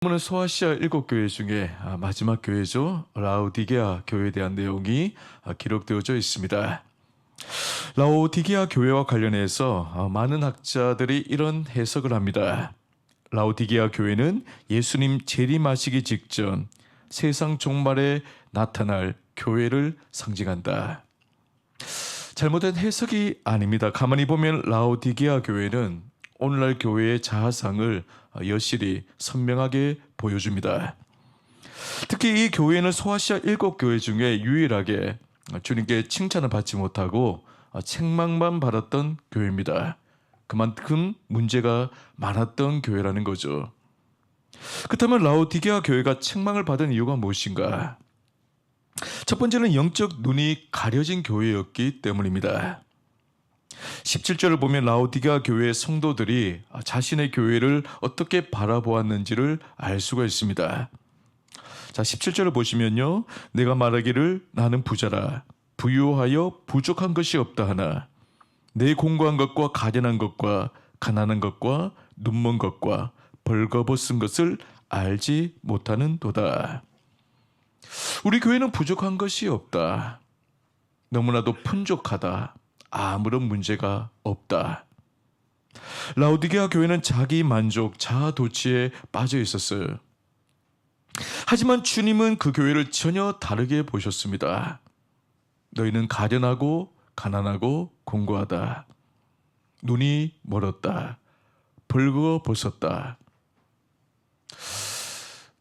오늘 소아시아 7교회 중에 마지막 교회죠. 라오디게아 교회에 대한 내용이 기록되어져 있습니다. 라오디게아 교회와 관련해서 많은 학자들이 이런 해석을 합니다. 라오디게아 교회는 예수님 재림하시기 직전 세상 종말에 나타날 교회를 상징한다. 잘못된 해석이 아닙니다. 가만히 보면 라오디게아 교회는 오늘날 교회의 자아상을 여실히 선명하게 보여줍니다. 특히 이 교회는 소아시아 7교회 중에 유일하게 주님께 칭찬을 받지 못하고 책망만 받았던 교회입니다. 그만큼 문제가 많았던 교회라는 거죠. 그렇다면 라오디게아 교회가 책망을 받은 이유가 무엇인가? 첫 번째는 영적 눈이 가려진 교회였기 때문입니다. 17절을 보면 라오디게아 교회의 성도들이 자신의 교회를 어떻게 바라보았는지를 알 수가 있습니다. 자, 17절을 보시면요. 내가 말하기를 나는 부자라 부유하여 부족한 것이 없다 하나 내 공고한 것과 가련한 것과 가난한 것과 눈먼 것과 벌거벗은 것을 알지 못하는도다. 우리 교회는 부족한 것이 없다. 너무나도 풍족하다. 아무런 문제가 없다. 라오디게아 교회는 자기 만족, 자아 도취에 빠져 있었어요. 하지만 주님은 그 교회를 전혀 다르게 보셨습니다. 너희는 가련하고 가난하고 공고하다. 눈이 멀었다. 벌거벗었다.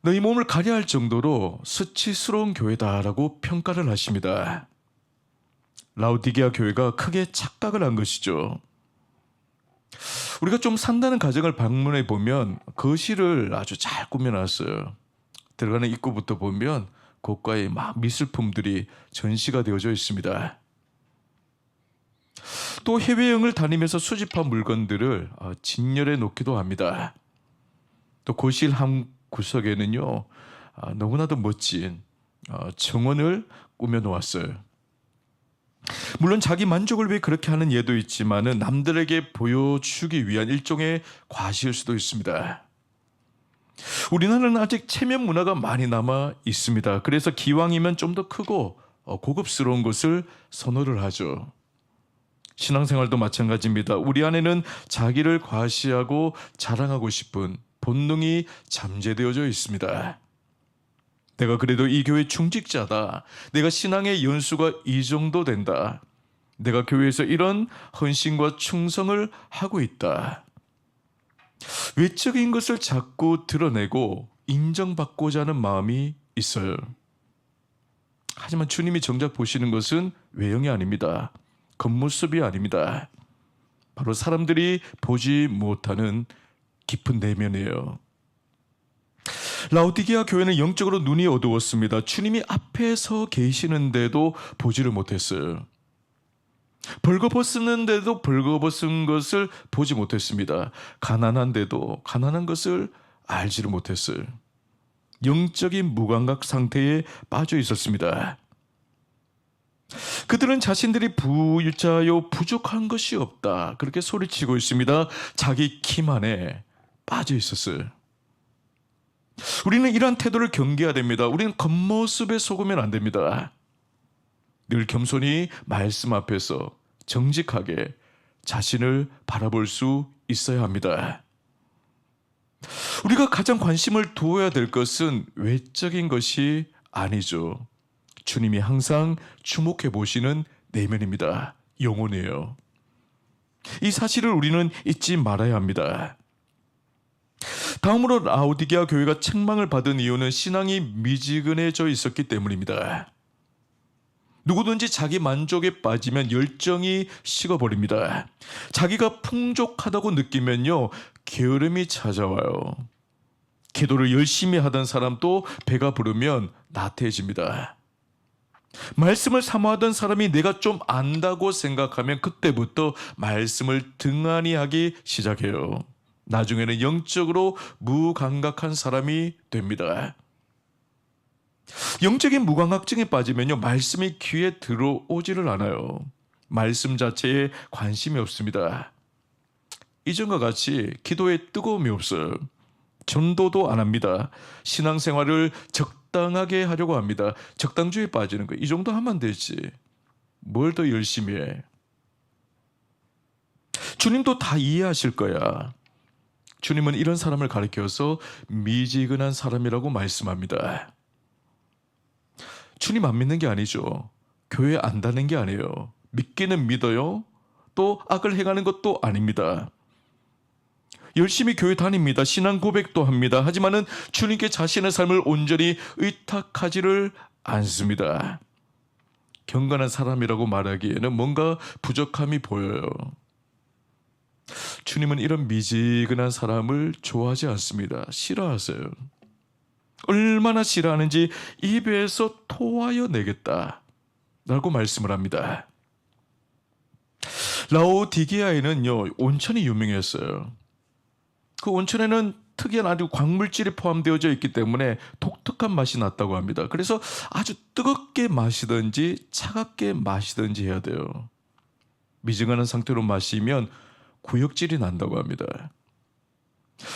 너희 몸을 가려할 정도로 수치스러운 교회다라고 평가를 하십니다. 라오디게아 교회가 크게 착각을 한 것이죠. 우리가 좀 산다는 가정을 방문해 보면 거실을 아주 잘 꾸며놨어요. 들어가는 입구부터 보면 고가의 막 미술품들이 전시가 되어져 있습니다. 또 해외여행을 다니면서 수집한 물건들을 진열해 놓기도 합니다. 또 거실 한 구석에는요, 너무나도 멋진 정원을 꾸며 놓았어요. 물론 자기 만족을 위해 그렇게 하는 예도 있지만은 남들에게 보여주기 위한 일종의 과시일 수도 있습니다. 우리나라는 아직 체면 문화가 많이 남아 있습니다. 그래서 기왕이면 좀 더 크고 고급스러운 것을 선호를 하죠. 신앙생활도 마찬가지입니다. 우리 안에는 자기를 과시하고 자랑하고 싶은 본능이 잠재되어져 있습니다. 내가 그래도 이 교회 충직자다. 내가 신앙의 연수가 이 정도 된다. 내가 교회에서 이런 헌신과 충성을 하고 있다. 외적인 것을 자꾸 드러내고 인정받고자 하는 마음이 있어요. 하지만 주님이 정작 보시는 것은 외형이 아닙니다. 겉모습이 아닙니다. 바로 사람들이 보지 못하는 깊은 내면이에요. 라오디게아 교회는 영적으로 눈이 어두웠습니다. 주님이 앞에 서 계시는데도 보지를 못했어요. 벌거벗었는데도 벌거벗은 것을 보지 못했습니다. 가난한데도 가난한 것을 알지를 못했어요. 영적인 무감각 상태에 빠져 있었습니다. 그들은 자신들이 부유자요 부족한 것이 없다 그렇게 소리치고 있습니다. 자기 키만에 빠져 있었어요. 우리는 이러한 태도를 경계해야 됩니다. 우리는 겉모습에 속으면 안 됩니다. 늘 겸손히 말씀 앞에서 정직하게 자신을 바라볼 수 있어야 합니다. 우리가 가장 관심을 두어야 될 것은 외적인 것이 아니죠. 주님이 항상 주목해 보시는 내면입니다. 영혼이에요. 이 사실을 우리는 잊지 말아야 합니다. 다음으로 라오디게아 교회가 책망을 받은 이유는 신앙이 미지근해져 있었기 때문입니다. 누구든지 자기 만족에 빠지면 열정이 식어버립니다. 자기가 풍족하다고 느끼면요, 게으름이 찾아와요. 기도를 열심히 하던 사람도 배가 부르면 나태해집니다. 말씀을 사모하던 사람이 내가 좀 안다고 생각하면 그때부터 말씀을 등한히 하기 시작해요. 나중에는 영적으로 무감각한 사람이 됩니다. 영적인 무감각증에 빠지면요, 말씀이 귀에 들어오지를 않아요. 말씀 자체에 관심이 없습니다. 이전과 같이 기도에 뜨거움이 없어요. 전도도 안 합니다. 신앙생활을 적당하게 하려고 합니다. 적당주의에 빠지는 거. 이 정도 하면 되지. 뭘 더 열심히 해. 주님도 다 이해하실 거야. 주님은 이런 사람을 가리켜서 미지근한 사람이라고 말씀합니다. 주님 안 믿는 게 아니죠. 교회 안 다니는 게 아니에요. 믿기는 믿어요. 또 악을 행하는 것도 아닙니다. 열심히 교회 다닙니다. 신앙 고백도 합니다. 하지만은 주님께 자신의 삶을 온전히 의탁하지를 않습니다. 경건한 사람이라고 말하기에는 뭔가 부족함이 보여요. 주님은 이런 미지근한 사람을 좋아하지 않습니다. 싫어하세요. 얼마나 싫어하는지 입에서 토하여 내겠다 라고 말씀을 합니다. 라오디게아에는요, 온천이 유명했어요. 그 온천에는 특이한 아주 광물질이 포함되어져 있기 때문에 독특한 맛이 났다고 합니다. 그래서 아주 뜨겁게 마시든지 차갑게 마시든지 해야 돼요. 미지근한 상태로 마시면 구역질이 난다고 합니다.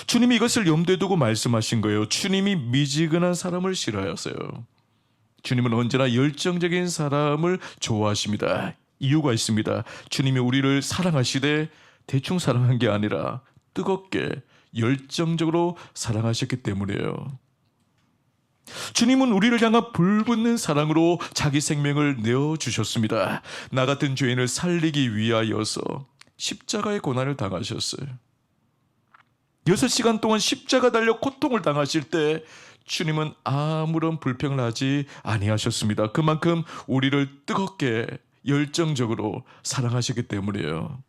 주님이 이것을 염두에 두고 말씀하신 거예요. 주님이 미지근한 사람을 싫어하세요. 주님은 언제나 열정적인 사람을 좋아하십니다. 이유가 있습니다. 주님이 우리를 사랑하시되 대충 사랑한 게 아니라 뜨겁게 열정적으로 사랑하셨기 때문이에요. 주님은 우리를 향한 불붙는 사랑으로 자기 생명을 내어주셨습니다. 나 같은 죄인을 살리기 위하여서 십자가의 고난을 당하셨어요. 6시간 동안 십자가 달려 고통을 당하실 때 주님은 아무런 불평을 하지 아니하셨습니다. 그만큼 우리를 뜨겁게 열정적으로 사랑하셨기 때문이에요.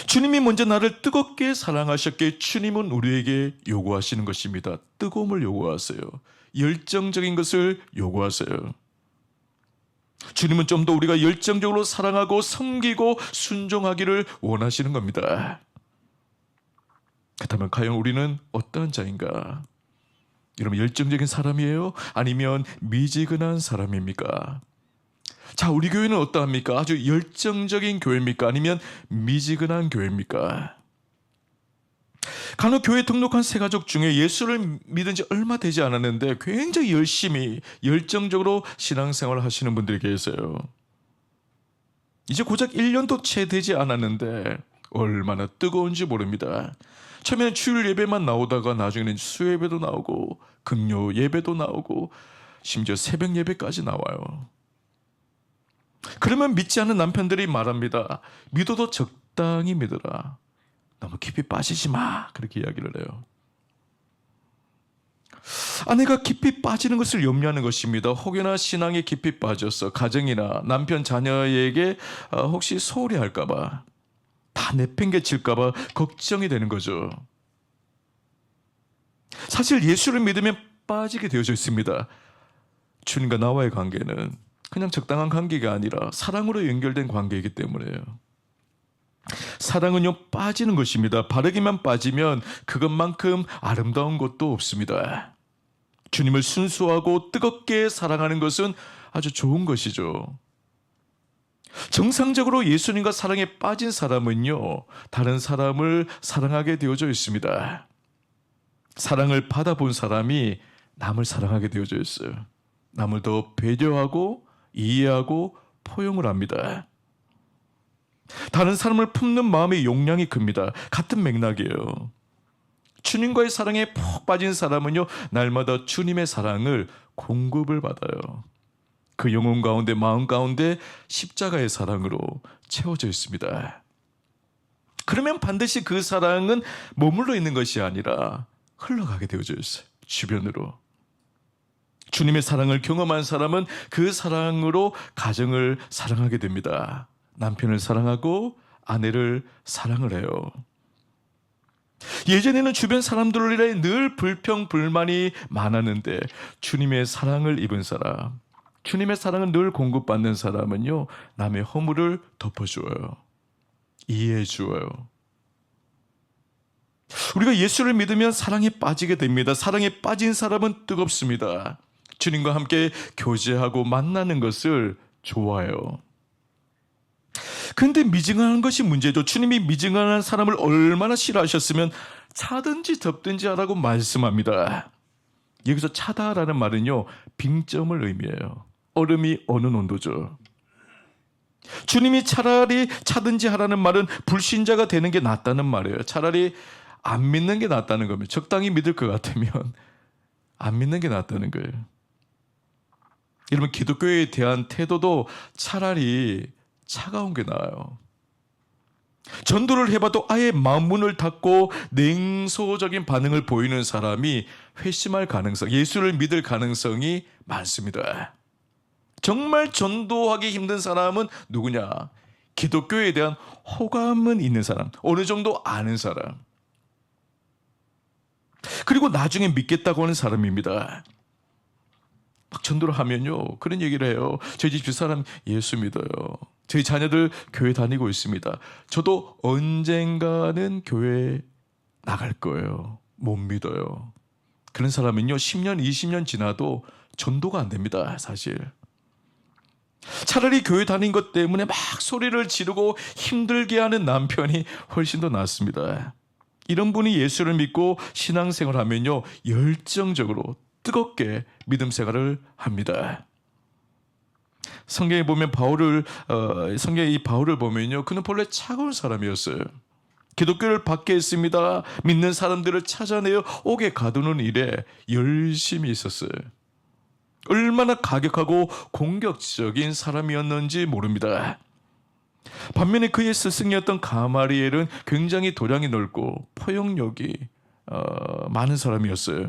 주님이 먼저 나를 뜨겁게 사랑하셨기에 주님은 우리에게 요구하시는 것입니다. 뜨거움을 요구하세요. 열정적인 것을 요구하세요. 주님은 좀 더 우리가 열정적으로 사랑하고 섬기고 순종하기를 원하시는 겁니다. 그렇다면 과연 우리는 어떠한 자인가? 여러분, 열정적인 사람이에요? 아니면 미지근한 사람입니까? 자, 우리 교회는 어떠합니까? 아주 열정적인 교회입니까? 아니면 미지근한 교회입니까? 간혹 교회 등록한 새 가족 중에 예수를 믿은 지 얼마 되지 않았는데 굉장히 열심히 열정적으로 신앙생활을 하시는 분들이 계세요. 이제 고작 1년도 채 되지 않았는데 얼마나 뜨거운지 모릅니다. 처음에는 주일 예배만 나오다가 나중에는 수예배도 나오고 금요 예배도 나오고 심지어 새벽 예배까지 나와요. 그러면 믿지 않는 남편들이 말합니다. 믿어도 적당히 믿어라. 너무 깊이 빠지지 마. 그렇게 이야기를 해요. 아내가 깊이 빠지는 것을 염려하는 것입니다. 혹여나 신앙에 깊이 빠져서 가정이나 남편 자녀에게 혹시 소홀히 할까 봐, 다 내팽개칠까 봐 걱정이 되는 거죠. 사실 예수를 믿으면 빠지게 되어져 있습니다. 주님과 나와의 관계는 그냥 적당한 관계가 아니라 사랑으로 연결된 관계이기 때문에요. 사랑은요, 빠지는 것입니다. 바르게만 빠지면 그것만큼 아름다운 것도 없습니다. 주님을 순수하고 뜨겁게 사랑하는 것은 아주 좋은 것이죠. 정상적으로 예수님과 사랑에 빠진 사람은요, 다른 사람을 사랑하게 되어져 있습니다. 사랑을 받아본 사람이 남을 사랑하게 되어져 있어요. 남을 더 배려하고 이해하고 포용을 합니다. 다른 사람을 품는 마음의 용량이 큽니다. 같은 맥락이에요. 주님과의 사랑에 푹 빠진 사람은요, 날마다 주님의 사랑을 공급을 받아요. 그 영혼 가운데, 마음 가운데 십자가의 사랑으로 채워져 있습니다. 그러면 반드시 그 사랑은 머물러 있는 것이 아니라 흘러가게 되어져 있어요. 주변으로. 주님의 사랑을 경험한 사람은 그 사랑으로 가정을 사랑하게 됩니다. 남편을 사랑하고 아내를 사랑을 해요. 예전에는 주변 사람들에 늘 불평, 불만이 많았는데 주님의 사랑을 입은 사람, 주님의 사랑을 늘 공급받는 사람은요, 남의 허물을 덮어주어요. 이해해 주어요. 우리가 예수를 믿으면 사랑에 빠지게 됩니다. 사랑에 빠진 사람은 뜨겁습니다. 주님과 함께 교제하고 만나는 것을 좋아해요. 근데 미증한 것이 문제죠. 주님이 미증한 사람을 얼마나 싫어하셨으면 차든지 덥든지 하라고 말씀합니다. 여기서 차다라는 말은요, 빙점을 의미해요. 얼음이 어는 온도죠. 주님이 차라리 차든지 하라는 말은 불신자가 되는 게 낫다는 말이에요. 차라리 안 믿는 게 낫다는 겁니다. 적당히 믿을 것 같으면 안 믿는 게 낫다는 거예요. 여러분, 기독교에 대한 태도도 차라리 차가운 게 나아요. 전도를 해봐도 아예 마음 문을 닫고 냉소적인 반응을 보이는 사람이 회심할 가능성, 예수를 믿을 가능성이 많습니다. 정말 전도하기 힘든 사람은 누구냐? 기독교에 대한 호감은 있는 사람, 어느 정도 아는 사람, 그리고 나중에 믿겠다고 하는 사람입니다. 막 전도를 하면요, 그런 얘기를 해요. 저희 집 사람 예수 믿어요. 저희 자녀들 교회 다니고 있습니다. 저도 언젠가는 교회 나갈 거예요. 못 믿어요. 그런 사람은요, 10년, 20년 지나도 전도가 안 됩니다, 사실. 차라리 교회 다닌 것 때문에 막 소리를 지르고 힘들게 하는 남편이 훨씬 더 낫습니다. 이런 분이 예수를 믿고 신앙생활을 하면요, 열정적으로 뜨겁게 믿음 생활을 합니다. 성경에 보면 성경에 이 바울을 보면요, 그는 본래 차가운 사람이었어요. 기독교를 받게 했습니다. 믿는 사람들을 찾아내어 옥에 가두는 일에 열심히 있었어요. 얼마나 가격하고 공격적인 사람이었는지 모릅니다. 반면에 그의 스승이었던 가마리엘은 굉장히 도량이 넓고 포용력이 많은 사람이었어요.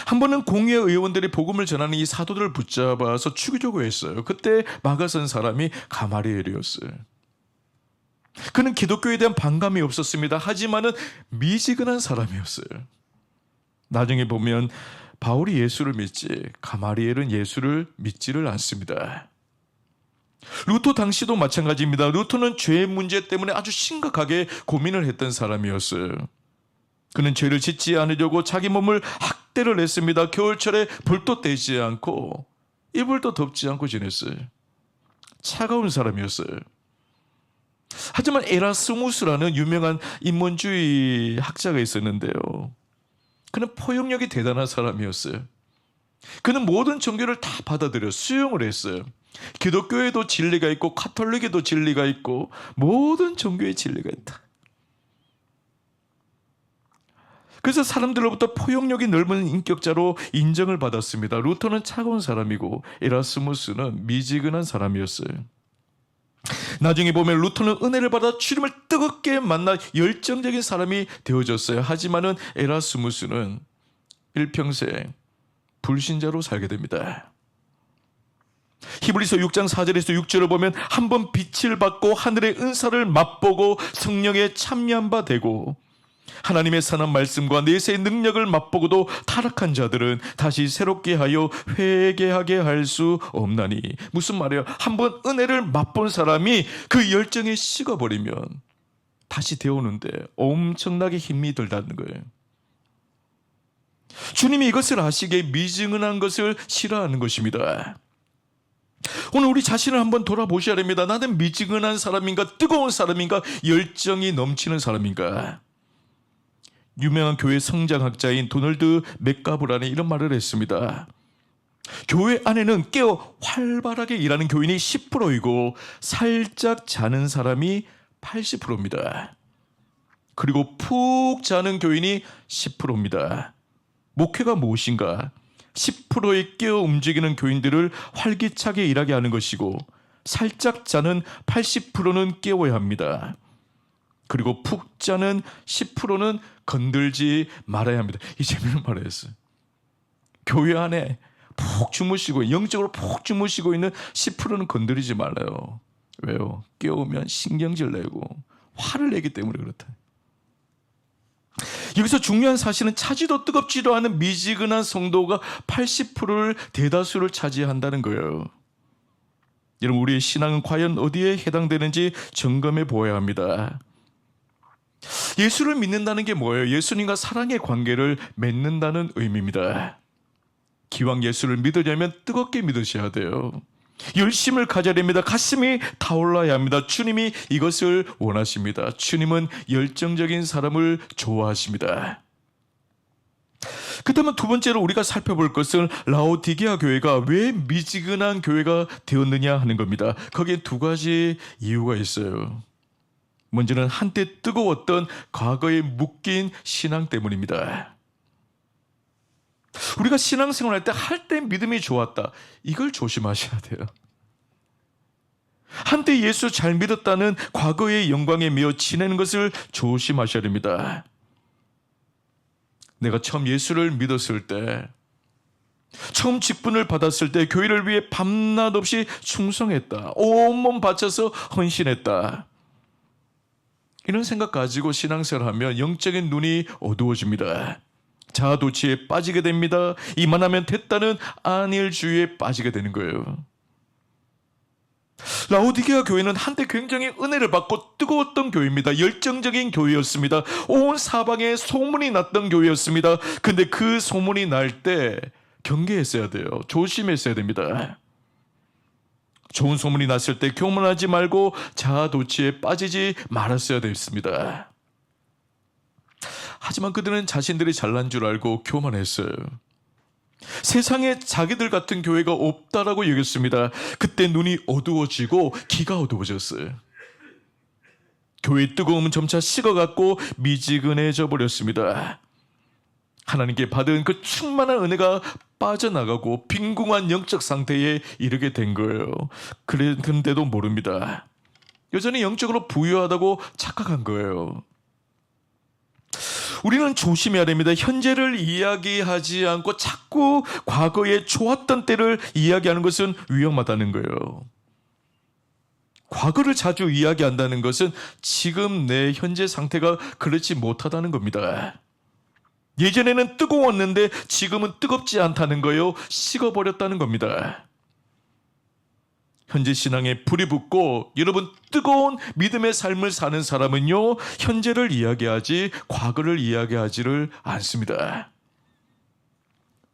한 번은 공회 의원들이 복음을 전하는 이 사도들을 붙잡아서 죽이려고 했어요. 그때 막아선 사람이 가마리엘이었어요. 그는 기독교에 대한 반감이 없었습니다. 하지만은 미지근한 사람이었어요. 나중에 보면 바울이 예수를 믿지 가마리엘은 예수를 믿지를 않습니다. 루터 당시도 마찬가지입니다. 루터는 죄 문제 때문에 아주 심각하게 고민을 했던 사람이었어요. 그는 죄를 짓지 않으려고 자기 몸을 학대를 했습니다. 겨울철에 불도 떼지 않고 이불도 덮지 않고 지냈어요. 차가운 사람이었어요. 하지만 에라스무스라는 유명한 인본주의 학자가 있었는데요, 그는 포용력이 대단한 사람이었어요. 그는 모든 종교를 다 받아들여 수용을 했어요. 기독교에도 진리가 있고 카톨릭에도 진리가 있고 모든 종교에 진리가 있다. 그래서 사람들로부터 포용력이 넓은 인격자로 인정을 받았습니다. 루터는 차가운 사람이고 에라스무스는 미지근한 사람이었어요. 나중에 보면 루터는 은혜를 받아 주님을 뜨겁게 만나 열정적인 사람이 되어졌어요. 하지만은 에라스무스는 일평생 불신자로 살게 됩니다. 히브리서 6장 4절에서 6절을 보면 한번 빛을 받고 하늘의 은사를 맛보고 성령에 참여한 바 되고 하나님의 선한 말씀과 내세의 능력을 맛보고도 타락한 자들은 다시 새롭게 하여 회개하게 할 수 없나니. 무슨 말이에요? 한번 은혜를 맛본 사람이 그 열정에 식어버리면 다시 되오는데 엄청나게 힘이 들다는 거예요. 주님이 이것을 아시기에 미지근한 것을 싫어하는 것입니다. 오늘 우리 자신을 한번 돌아보셔야 됩니다. 나는 미지근한 사람인가, 뜨거운 사람인가, 열정이 넘치는 사람인가. 유명한 교회 성장학자인 도널드 맥가브라는 이런 말을 했습니다. 교회 안에는 깨어 활발하게 일하는 교인이 10%이고 살짝 자는 사람이 80%입니다. 그리고 푹 자는 교인이 10%입니다. 목회가 무엇인가? 10%의 깨어 움직이는 교인들을 활기차게 일하게 하는 것이고 살짝 자는 80%는 깨워야 합니다. 그리고 푹 자는 10%는 건들지 말아야 합니다. 이 재미있는 말을 했어요. 교회 안에 푹 주무시고 영적으로 푹 주무시고 있는 10%는 건드리지 말아요. 왜요? 깨우면 신경질 내고 화를 내기 때문에 그렇다. 여기서 중요한 사실은 차지도 뜨겁지도 않은 미지근한 성도가 80%를 대다수를 차지한다는 거예요. 여러분, 우리의 신앙은 과연 어디에 해당되는지 점검해 보아야 합니다. 예수를 믿는다는 게 뭐예요? 예수님과 사랑의 관계를 맺는다는 의미입니다. 기왕 예수를 믿으려면 뜨겁게 믿으셔야 돼요. 열심을 가져야 됩니다. 가슴이 타올라야 합니다. 주님이 이것을 원하십니다. 주님은 열정적인 사람을 좋아하십니다. 그렇다면 두 번째로 우리가 살펴볼 것은 라오디게아 교회가 왜 미지근한 교회가 되었느냐 하는 겁니다. 거기에 두 가지 이유가 있어요. 먼저는 한때 뜨거웠던 과거에 묶인 신앙 때문입니다. 우리가 신앙생활할 때 할 때 믿음이 좋았다. 이걸 조심하셔야 돼요. 한때 예수 잘 믿었다는 과거의 영광에 매여 지내는 것을 조심하셔야 됩니다. 내가 처음 예수를 믿었을 때, 처음 직분을 받았을 때 교회를 위해 밤낮 없이 충성했다. 온몸 바쳐서 헌신했다. 이런 생각 가지고 신앙생활하면 영적인 눈이 어두워집니다. 자아도취에 빠지게 됩니다. 이만하면 됐다는 안일주의에 빠지게 되는 거예요. 라오디게아 교회는 한때 굉장히 은혜를 받고 뜨거웠던 교회입니다. 열정적인 교회였습니다. 온 사방에 소문이 났던 교회였습니다. 근데 그 소문이 날 때 경계했어야 돼요. 조심했어야 됩니다. 좋은 소문이 났을 때 교만하지 말고 자아도취에 빠지지 말았어야 됐습니다. 하지만 그들은 자신들이 잘난 줄 알고 교만했어요. 세상에 자기들 같은 교회가 없다라고 여겼습니다. 그때 눈이 어두워지고 귀가 어두워졌어요. 교회의 뜨거움은 점차 식어갔고 미지근해져 버렸습니다. 하나님께 받은 그 충만한 은혜가 빠져나가고 빈궁한 영적 상태에 이르게 된 거예요. 그런데도 모릅니다. 여전히 영적으로 부유하다고 착각한 거예요. 우리는 조심해야 됩니다. 현재를 이야기하지 않고 자꾸 과거에 좋았던 때를 이야기하는 것은 위험하다는 거예요. 과거를 자주 이야기한다는 것은 지금 내 현재 상태가 그렇지 못하다는 겁니다. 예전에는 뜨거웠는데 지금은 뜨겁지 않다는 거예요. 식어버렸다는 겁니다. 현재 신앙에 불이 붙고 여러분 뜨거운 믿음의 삶을 사는 사람은요, 현재를 이야기하지 과거를 이야기하지를 않습니다.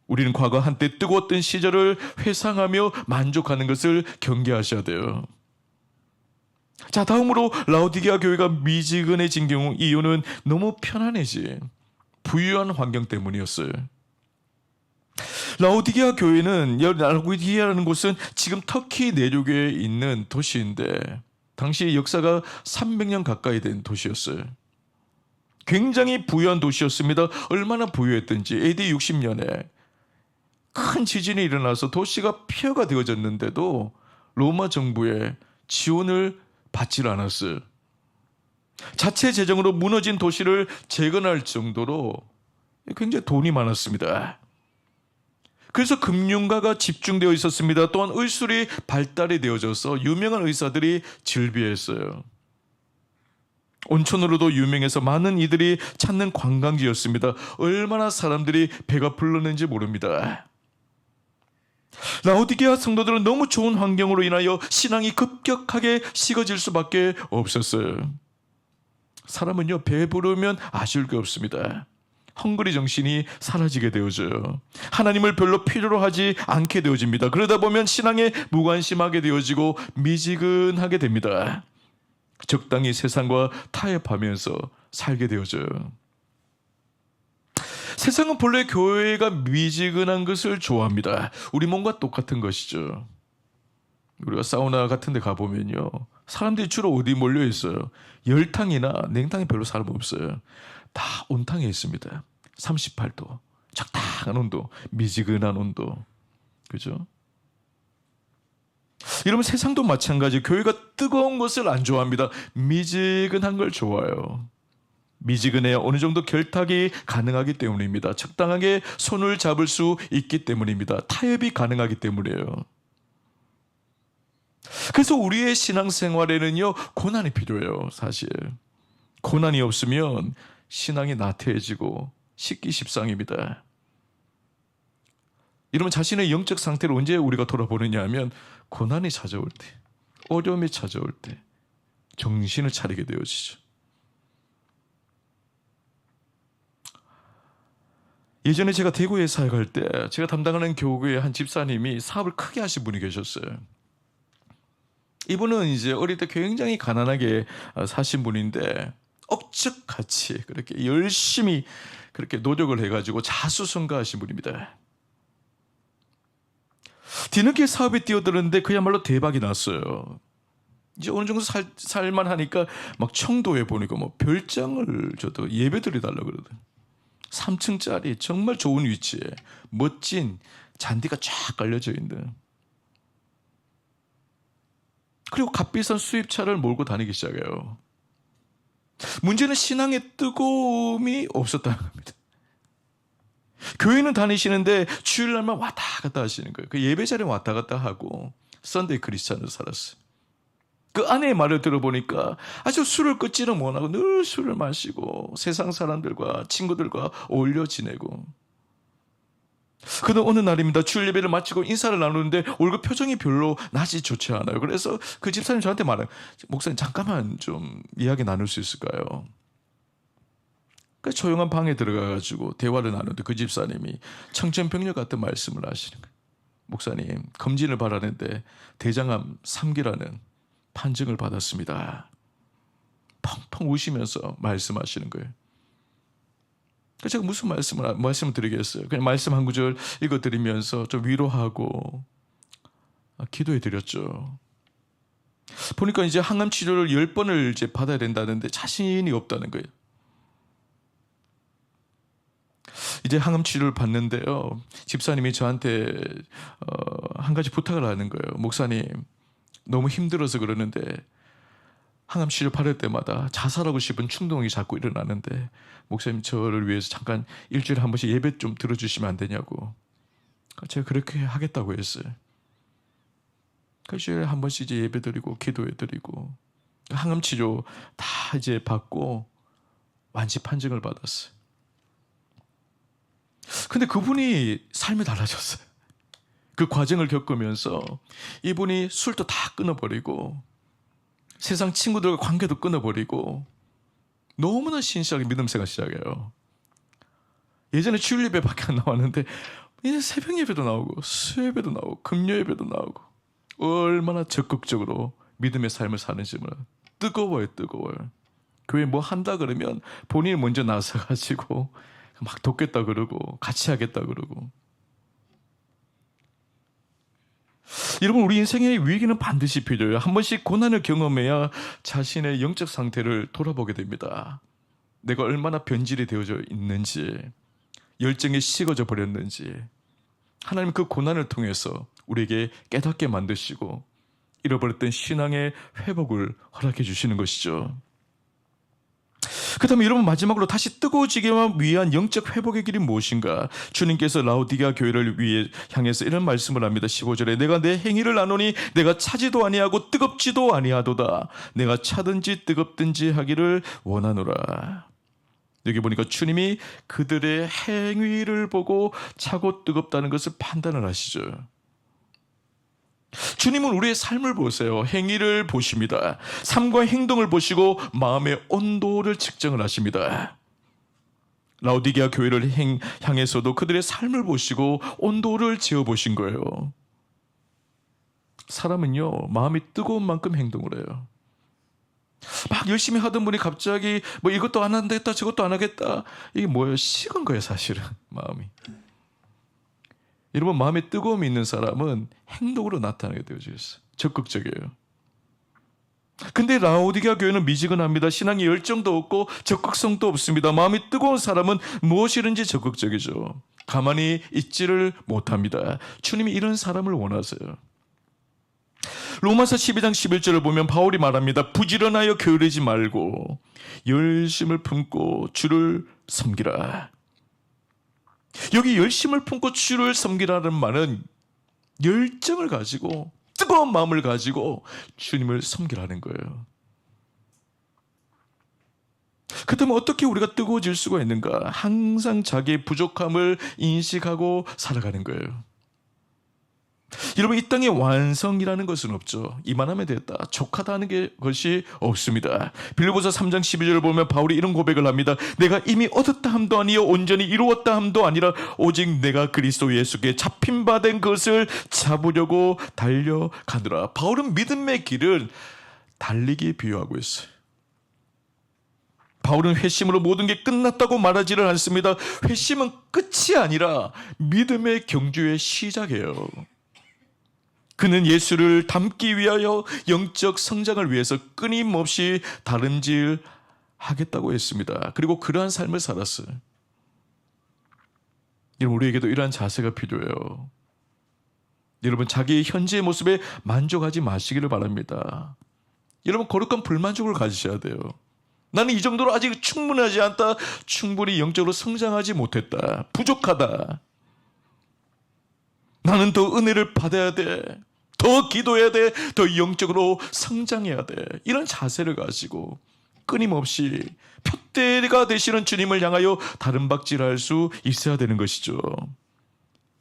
우리는 과거 한때 뜨거웠던 시절을 회상하며 만족하는 것을 경계하셔야 돼요. 자, 다음으로 라오디게아 교회가 미지근해진 경우 이유는 너무 편안해진 부유한 환경 때문이었어요. 라오디게아 교회는, 라오디게아라는 곳은 지금 터키 내륙에 있는 도시인데 당시 역사가 300년 가까이 된 도시였어요. 굉장히 부유한 도시였습니다. 얼마나 부유했던지 AD 60년에 큰 지진이 일어나서 도시가 폐허가 되어졌는데도 로마 정부의 지원을 받지 않았어요. 자체 재정으로 무너진 도시를 재건할 정도로 굉장히 돈이 많았습니다. 그래서 금융가가 집중되어 있었습니다. 또한 의술이 발달이 되어져서 유명한 의사들이 즐비했어요. 온천으로도 유명해서 많은 이들이 찾는 관광지였습니다. 얼마나 사람들이 배가 불렀는지 모릅니다. 라오디게아 성도들은 너무 좋은 환경으로 인하여 신앙이 급격하게 식어질 수밖에 없었어요. 사람은요, 배부르면 아쉬울 게 없습니다. 헝그리 정신이 사라지게 되어져요. 하나님을 별로 필요로 하지 않게 되어집니다. 그러다 보면 신앙에 무관심하게 되어지고 미지근하게 됩니다. 적당히 세상과 타협하면서 살게 되어져요. 세상은 본래 교회가 미지근한 것을 좋아합니다. 우리 몸과 똑같은 것이죠. 우리가 사우나 같은 데 가보면요, 사람들이 주로 어디 몰려 있어요? 열탕이나 냉탕이 별로 사람 없어요. 다 온탕에 있습니다. 38도, 적당한 온도, 미지근한 온도. 그죠? 여러분, 세상도 마찬가지. 교회가 뜨거운 것을 안 좋아합니다. 미지근한 걸 좋아해요. 미지근해야 어느 정도 결탁이 가능하기 때문입니다. 적당하게 손을 잡을 수 있기 때문입니다. 타협이 가능하기 때문이에요. 그래서 우리의 신앙생활에는요, 고난이 필요해요. 사실 고난이 없으면 신앙이 나태해지고 식기십상입니다. 여러분, 자신의 영적 상태를 언제 우리가 돌아보느냐 하면 고난이 찾아올 때, 어려움이 찾아올 때 정신을 차리게 되어지죠. 예전에 제가 대구에 사역할 때 제가 담당하는 교구의 한 집사님이 사업을 크게 하신 분이 계셨어요. 이분은 이제 어릴 때 굉장히 가난하게 사신 분인데 억척같이 그렇게 열심히 그렇게 노력을 해가지고 자수성가하신 분입니다. 뒤늦게 사업에 뛰어들었는데 그야말로 대박이 났어요. 이제 어느 정도 살만 하니까 막 청도에 보니까 뭐 별장을 저도 예배 드려달라고 그러더라고요. 3층짜리 정말 좋은 위치에 멋진 잔디가 쫙 깔려져 있는, 그리고 값비싼 수입차를 몰고 다니기 시작해요. 문제는 신앙의 뜨거움이 없었다는 겁니다. 교회는 다니시는데 주일날만 왔다 갔다 하시는 거예요. 그 예배 자리에 왔다 갔다 하고 썬데이 크리스찬으로 살았어요. 그 아내의 말을 들어보니까 아주 술을 끊지는 못하고 늘 술을 마시고 세상 사람들과 친구들과 어울려 지내고, 그는 어느 날입니다. 주일 예배를 마치고 인사를 나누는데 얼굴 표정이 별로 낯이 좋지 않아요. 그래서 그 집사님 저한테 말해요. 목사님 잠깐만 좀 이야기 나눌 수 있을까요? 그 조용한 방에 들어가가지고 대화를 나누는데 그 집사님이 청천벽력 같은 말씀을 하시는 거예요. 목사님, 검진을 받았는데 대장암 3기라는 판정을 받았습니다. 펑펑 우시면서 말씀하시는 거예요. 그래서 제가 무슨 말씀을 드리겠어요. 그냥 말씀 한 구절 읽어드리면서 좀 위로하고 기도해 드렸죠. 보니까 이제 항암 치료를 10번을 이제 받아야 된다는데 자신이 없다는 거예요. 이제 항암 치료를 받는데요. 집사님이 저한테 한 가지 부탁을 하는 거예요. 목사님, 너무 힘들어서 그러는데 항암 치료 받을 때마다 자살하고 싶은 충동이 자꾸 일어나는데 목사님 저를 위해서 잠깐 일주일에 한 번씩 예배 좀 들어주시면 안 되냐고. 제가 그렇게 하겠다고 했어요. 일주일에 한 번씩 이제 예배 드리고 기도해 드리고 항암 치료 다 이제 받고 완치 판정을 받았어요. 근데 그분이 삶이 달라졌어요. 그 과정을 겪으면서 이분이 술도 다 끊어버리고 세상 친구들과 관계도 끊어버리고 너무나 신실하게 믿음 생활 시작해요. 예전에 주일 예배밖에 안 나왔는데 이제 새벽 예배도 나오고 수요예배도 나오고 금요 예배도 나오고 얼마나 적극적으로 믿음의 삶을 사는지 몰라요. 뜨거워요. 교회 뭐 한다 그러면 본인이 먼저 나서가지고 막 돕겠다 그러고 같이 하겠다 그러고. 여러분, 우리 인생의 위기는 반드시 필요해요. 한 번씩 고난을 경험해야 자신의 영적 상태를 돌아보게 됩니다. 내가 얼마나 변질이 되어져 있는지, 열정이 식어져 버렸는지, 하나님 그 고난을 통해서 우리에게 깨닫게 만드시고 잃어버렸던 신앙의 회복을 허락해 주시는 것이죠. 그렇다면 여러분, 마지막으로 다시 뜨거워지기만 위한 영적 회복의 길이 무엇인가? 주님께서 라오디게아 교회를 향해서 이런 말씀을 합니다. 15절에 내가 내 행위를 아노니 내가 차지도 아니하고 뜨겁지도 아니하도다. 내가 차든지 뜨겁든지 하기를 원하노라. 여기 보니까 주님이 그들의 행위를 보고 차고 뜨겁다는 것을 판단을 하시죠. 주님은 우리의 삶을 보세요. 행위를 보십니다. 삶과 행동을 보시고 마음의 온도를 측정을 하십니다. 라오디게아 교회를 향해서도 그들의 삶을 보시고 온도를 재어보신 거예요. 사람은요, 마음이 뜨거운 만큼 행동을 해요. 막 열심히 하던 분이 갑자기 뭐 이것도 안 하겠다 저것도 안 하겠다, 이게 뭐예요? 식은 거예요 사실은 마음이. 여러분, 마음에 뜨거움이 있는 사람은 행동으로 나타나게 되어져 있어요. 적극적이에요. 근데 라오디게아 교회는 미지근합니다. 신앙의 열정도 없고 적극성도 없습니다. 마음이 뜨거운 사람은 무엇이든지 적극적이죠. 가만히 있지를 못합니다. 주님이 이런 사람을 원하세요. 로마서 12장 11절을 보면 바울이 말합니다. 부지런하여 게으르지 말고 열심을 품고 주를 섬기라. 여기 열심을 품고 주를 섬기라는 말은 열정을 가지고 뜨거운 마음을 가지고 주님을 섬기라는 거예요. 그렇다면 어떻게 우리가 뜨거워질 수가 있는가? 항상 자기의 부족함을 인식하고 살아가는 거예요. 여러분, 이 땅에 완성이라는 것은 없죠. 이만하면 됐다, 족하다 하는 것이 없습니다. 빌립보서 3장 12절을 보면 바울이 이런 고백을 합니다. 내가 이미 얻었다 함도 아니요 온전히 이루었다 함도 아니라 오직 내가 그리스도 예수께 잡힌 바 된 것을 잡으려고 달려가느라. 바울은 믿음의 길을 달리기에 비유하고 있어요. 바울은 회심으로 모든 게 끝났다고 말하지를 않습니다. 회심은 끝이 아니라 믿음의 경주의 시작이에요. 그는 예수를 닮기 위하여 영적 성장을 위해서 끊임없이 다름질하겠다고 했습니다. 그리고 그러한 삶을 살았어요. 여러분, 우리에게도 이러한 자세가 필요해요. 여러분, 자기 현재의 모습에 만족하지 마시기를 바랍니다. 여러분, 거룩한 불만족을 가지셔야 돼요. 나는 이 정도로 아직 충분하지 않다, 충분히 영적으로 성장하지 못했다, 부족하다, 나는 더 은혜를 받아야 돼, 더 기도해야 돼, 더 영적으로 성장해야 돼, 이런 자세를 가지고 끊임없이 표대가 되시는 주님을 향하여 다름박질할 수 있어야 되는 것이죠.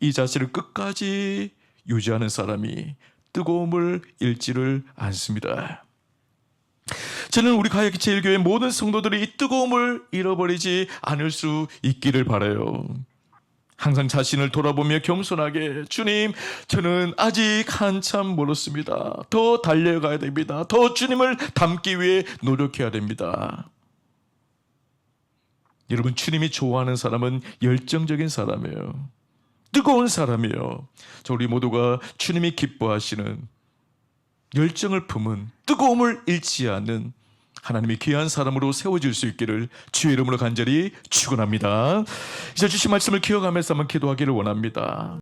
이 자세를 끝까지 유지하는 사람이 뜨거움을 잃지를 않습니다. 저는 우리 가야기 제일교회 모든 성도들이 이 뜨거움을 잃어버리지 않을 수 있기를 바라요. 항상 자신을 돌아보며 겸손하게, 주님, 저는 아직 한참 멀었습니다. 더 달려가야 됩니다. 더 주님을 닮기 위해 노력해야 됩니다. 여러분, 주님이 좋아하는 사람은 열정적인 사람이에요. 뜨거운 사람이에요. 저 우리 모두가 주님이 기뻐하시는 열정을 품은, 뜨거움을 잃지 않는 하나님의 귀한 사람으로 세워질 수 있기를 주의 이름으로 간절히 축원합니다. 이제 주신 말씀을 기억하면서 한번 기도하기를 원합니다.